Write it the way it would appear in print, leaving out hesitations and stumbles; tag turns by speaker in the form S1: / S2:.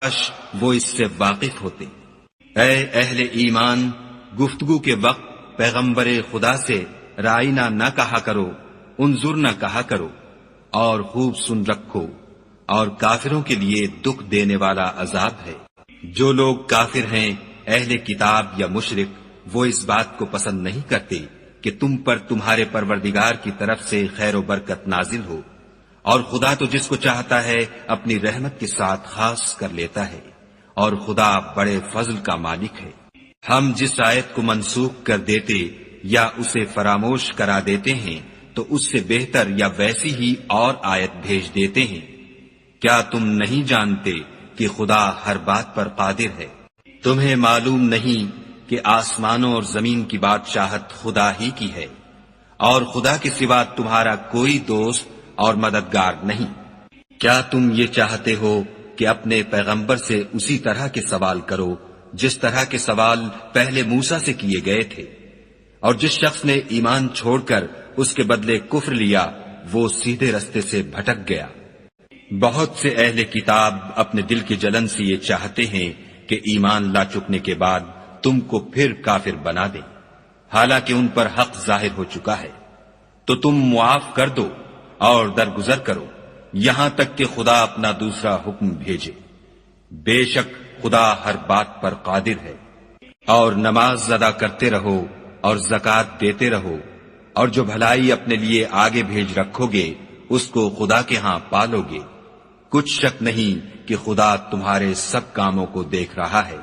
S1: کاش وہ اس سے واقف ہوتے۔ اے اہل ایمان، گفتگو کے وقت پیغمبر خدا سے رائنا نہ کہا کرو، انظر نہ کہا کرو، اور خوب سن رکھو، اور کافروں کے لیے دکھ دینے والا عذاب ہے۔ جو لوگ کافر ہیں، اہل کتاب یا مشرک، وہ اس بات کو پسند نہیں کرتے کہ تم پر تمہارے پروردگار کی طرف سے خیر و برکت نازل ہو، اور خدا تو جس کو چاہتا ہے اپنی رحمت کے ساتھ خاص کر لیتا ہے، اور خدا بڑے فضل کا مالک ہے۔ ہم جس آیت کو منسوخ کر دیتے یا اسے فراموش کرا دیتے ہیں تو اس سے بہتر یا ویسی ہی اور آیت بھیج دیتے ہیں۔ کیا تم نہیں جانتے کہ خدا ہر بات پر قادر ہے؟ تمہیں معلوم نہیں کہ آسمانوں اور زمین کی بادشاہت خدا ہی کی ہے، اور خدا کے سوا تمہارا کوئی دوست اور مددگار نہیں۔ کیا تم یہ چاہتے ہو کہ اپنے پیغمبر سے اسی طرح کے سوال کرو جس طرح کے سوال پہلے موسیٰ سے کیے گئے تھے؟ اور جس شخص نے ایمان چھوڑ کر اس کے بدلے کفر لیا، وہ سیدھے رستے سے بھٹک گیا۔ بہت سے اہل کتاب اپنے دل کی جلن سے یہ چاہتے ہیں کہ ایمان لا چکنے کے بعد تم کو پھر کافر بنا دیں، حالانکہ ان پر حق ظاہر ہو چکا ہے۔ تو تم معاف کر دو اور درگزر کرو یہاں تک کہ خدا اپنا دوسرا حکم بھیجے۔ بے شک خدا ہر بات پر قادر ہے۔ اور نماز ادا کرتے رہو اور زکوٰۃ دیتے رہو، اور جو بھلائی اپنے لیے آگے بھیج رکھو گے اس کو خدا کے ہاں پالو گے۔ کچھ شک نہیں کہ خدا تمہارے سب کاموں کو دیکھ رہا ہے۔